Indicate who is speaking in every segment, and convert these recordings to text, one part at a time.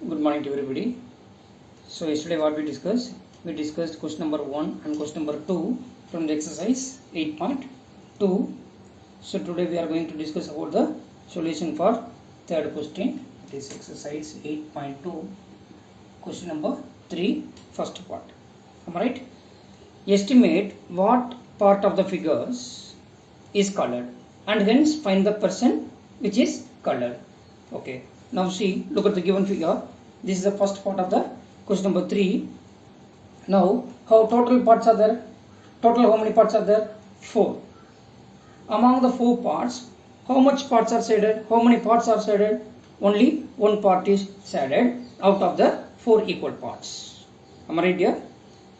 Speaker 1: Good morning to everybody. So yesterday what we discussed? We discussed question number 1 and question number 2 from the exercise 8.2. So today we are going to discuss about the solution for third question. It is exercise 8.2, question number 3, first part. Am I right? Estimate what part of the figures is colored and hence find the person which is colored. Okay. Now see, look at the given figure. This is the first part of the question number 3. Now, how total parts are there? Total how many parts are there? 4. Among the 4 parts, how much parts are shaded? How many parts are shaded? Only one part is shaded out of the 4 equal parts. Am I right here?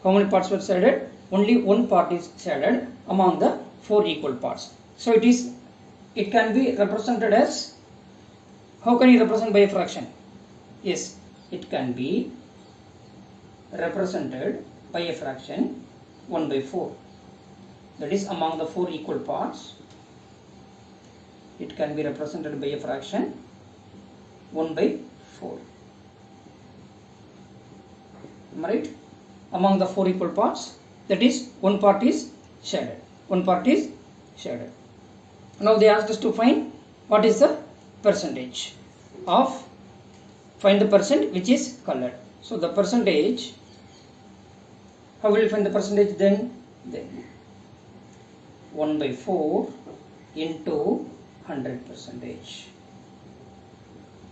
Speaker 1: How many parts were shaded? Only one part is shaded among the 4 equal parts. So it can be represented as, how can you represent by a fraction? Yes, it can be represented by a fraction 1 by 4. That is, among the 4 equal parts, it can be represented by a fraction 1 by 4. Am I right? Among the 4 equal parts, that is, one part is shaded. One part is shaded. Now they asked us to find what is the percentage of, find the percent which is colored. So the percentage, how will you find the percentage then? Then 1 by 4 into 100 percentage.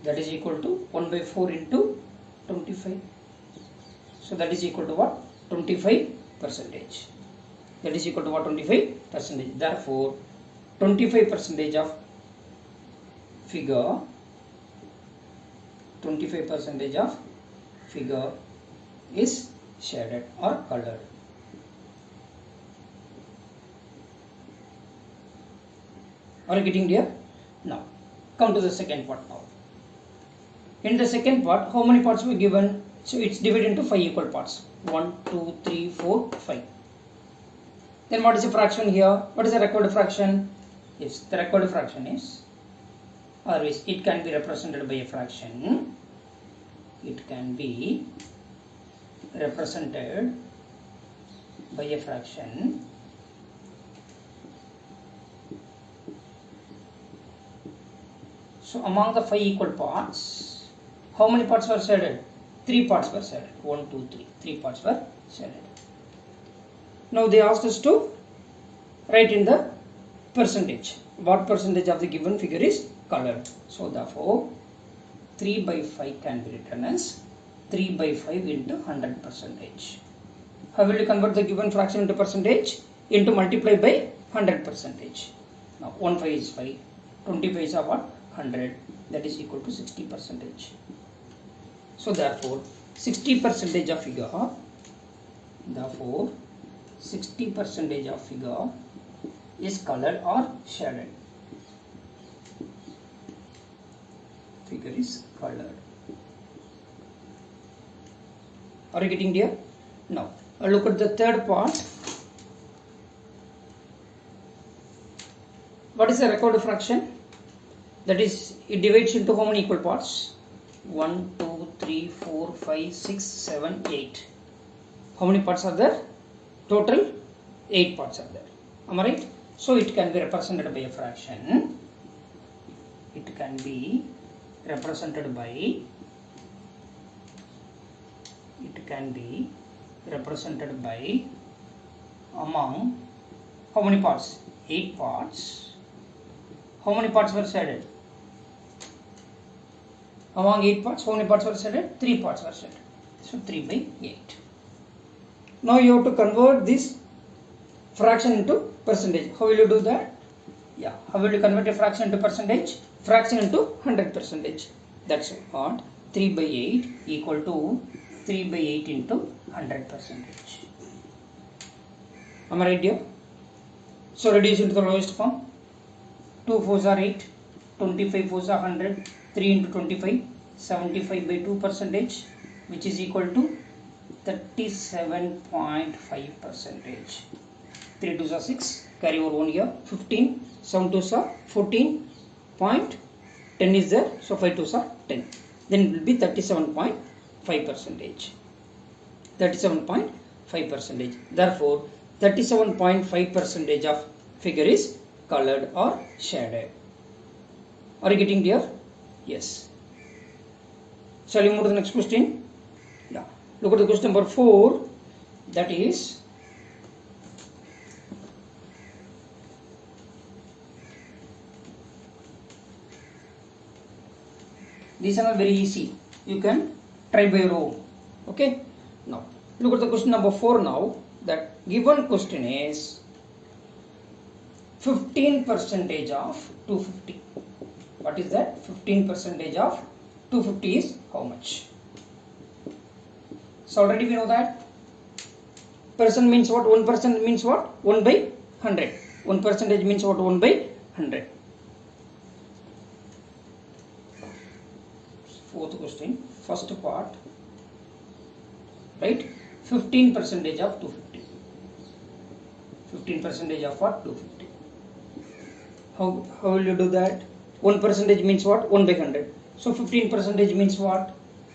Speaker 1: That is equal to 1 by 4 into 25. So that is equal to what? 25 percentage. That is equal to what? 25 percentage. Therefore, 25 percentage of figure, 25 percentage of figure is shaded or colored. Are you getting here? Now, come to the second part now. In the second part, how many parts were given? So it's divided into 5 equal parts. 1, 2, 3, 4, 5. Then what is the fraction here? What is the required fraction? Yes, the required fraction is, always it can be represented by a fraction. It can be represented by a fraction so among the 5 equal parts, how many parts were shaded? 3 parts were shaded. 1, 2, 3. 3 parts were shaded. Now they asked us to write in the percentage. What percentage of the given figure is colored? So therefore, 3 by 5 can be written as 3 by 5 into 100 percentage. How will you convert the given fraction into percentage? Into multiply by 100 percentage. Now 1 5 is 5. 25 is what? 100. That is equal to 60 percentage. So therefore, 60 percentage of figure, therefore 60 percentage of figure is colored or shaded. Figure is colored. Are you getting here? Now, look at the third part. What is the required fraction? That is, it divides into how many equal parts? 1, 2, 3, 4, 5, 6, 7, 8. How many parts are there? Total 8 parts are there. Am I right? So it can be represented by a fraction. It can be represented by, it can be represented by among how many parts? 8 parts. How many parts were shaded? Among 8 parts, how many parts were shaded? 3 parts were shaded. So 3 by 8. Now you have to convert this fraction into percentage. How will you do that? Yeah, how will you convert a fraction into percentage? Fraction into 100 percentage. That's what 3 by 8 equal to 3 by 8 into 100 percentage. Am I right here? So reduce into the lowest form. 2 4s are 8, 25 4s are 100, 3 into 25, 75 by 2 percentage, which is equal to 37.5 percentage. 3 2s are 6, carry over 1 here, 15, 7 2s are 14, 10 is there, so 5 2s are 10. then it will be 37.5 percentage. 37.5 percentage. Therefore, 37.5 percentage of figure is colored or shaded. Are you getting clear? Yes. Shall we move to the next question? Yeah. Look at the question number 4. That is, these are not very easy. You can try by your own. Okay. Now, look at the question number 4 now. That given question is 15 percentage of 250. What is that? 15 percentage of 250 is how much? So already we know that percent means what? 1% means what? 1 by 100. 1 percentage means what? 1 by 100. Fourth question, first part, right? 15 percentage of 250. 15 percentage of what? 250. How will you do that? 1 percentage means what? 1 by 100. So 15 percentage means what?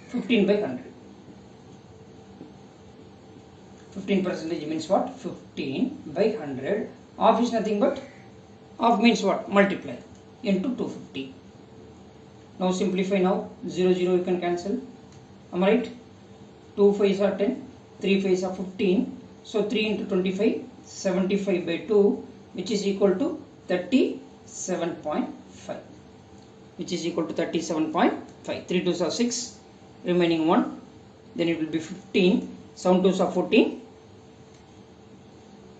Speaker 1: 15 by 100. 15 percentage means what? 15 by 100. Half is nothing but, half means what? Multiply into 250. Now simplify now. 0, 0 you can cancel. Am I right? 2 5s are 10. 3 5s are 15. So 3 into 25, 75 by 2, which is equal to 37.5. Which is equal to 37.5. 3 2s are 6. Remaining 1. Then it will be 15. 7 2s are 14.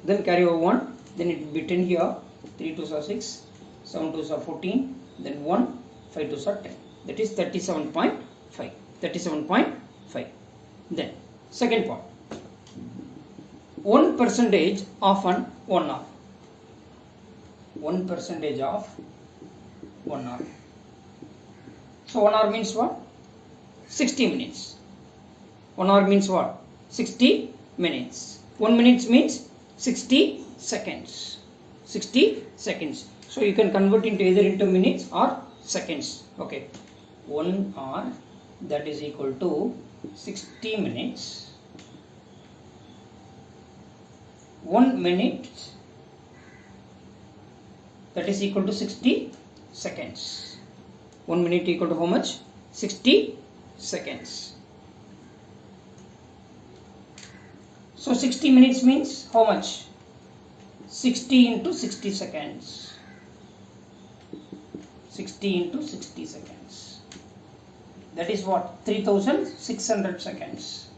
Speaker 1: Then carry over 1. Then it will be 10 here. 3 2s are 6. 7 2s are 14. Then 1. 5 2s are 10. That is 37.5. 37.5. Then second part. 1 percentage of an 1 hour. 1 percentage of 1 hour. So 1 hour means what? 60 minutes. 1 hour means what? 60 minutes. 1 minute means 60 seconds. 60 seconds. So you can convert into either into minutes or seconds. Okay. 1 hour, that is equal to 60 minutes. 1 minute, that is equal to 60 seconds. 1 minute equal to how much? 60 seconds. So 60 minutes means how much? 60 into 60 seconds. 60 into 60 seconds. That is what? 3600 seconds.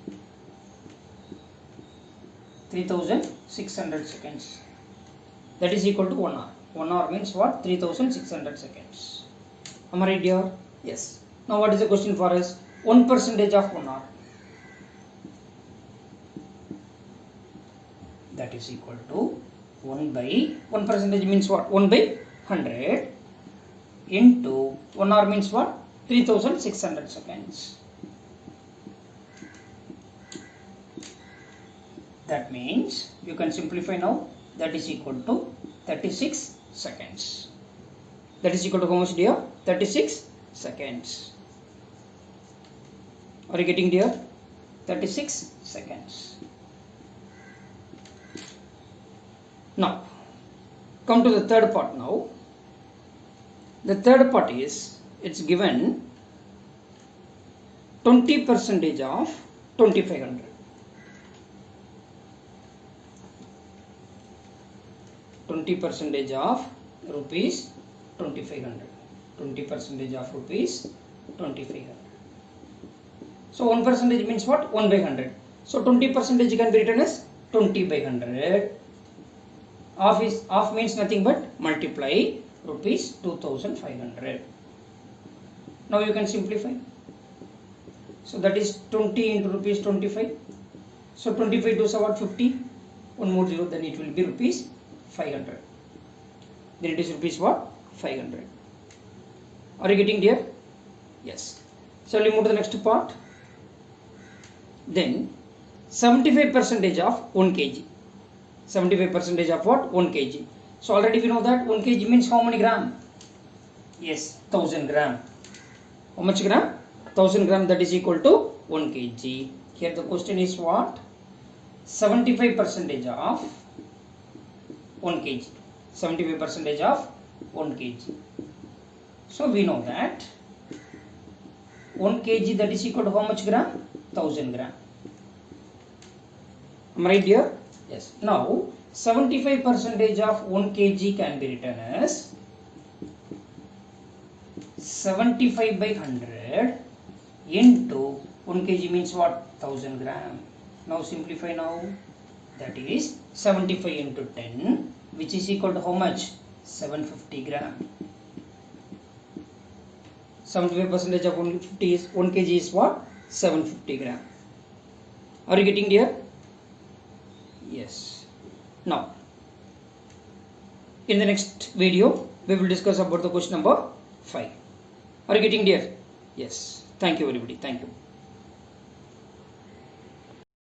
Speaker 1: 3600 seconds. That is equal to 1 hour. 1 hour means what? 3600 seconds. Am I right here? Yes. Now what is the question for us? 1 percentage of 1 hour. That is equal to 1 by 1 percentage means what? 1 by 100 into 1 hour means what? 3600 seconds. That means you can simplify now. That is equal to 36 seconds. That is equal to how much, dear? 36 seconds. Are you getting, dear? 36 seconds. Now, come to the third part now. The third part is, it's given 20 percentage of 2500. 20 percentage of rupees 2500. 20 percentage of rupees 2500. So 1 percentage means what? 1 by 100. So 20 percentage can be written as 20 by 100. Half means nothing but multiply rupees 2500. Now you can simplify. So that is 20 into rupees 25. So 25 to what? 50. One more zero, then it will be rupees 500. Then it is rupees what? 500. Are you getting there? Yes. So we move to the next part. Then 75 percentage of 1 kg. 75 percentage of what? 1 kg. So already we know that 1 kg means how many gram? Yes, 1000 gram. How much gram? 1000 gram, that is equal to 1 kg. Here the question is what? 75% of 1 kg. 75% of 1 kg. So we know that 1 kg, that is equal to how much gram? 1000 gram. Am I right here? Yes. Now 75% of 1 kg can be written as 75 by 100 into 1 kg means what? 1000 gram. Now simplify now. That is 75 into 10, which is equal to how much? 750 gram. 75% of 150 is 1 kg is what? 750 gram. Are you getting here? Yes. Now, in the next video, we will discuss about the question number 5. Are you getting there? Yes. Thank you everybody. Thank you.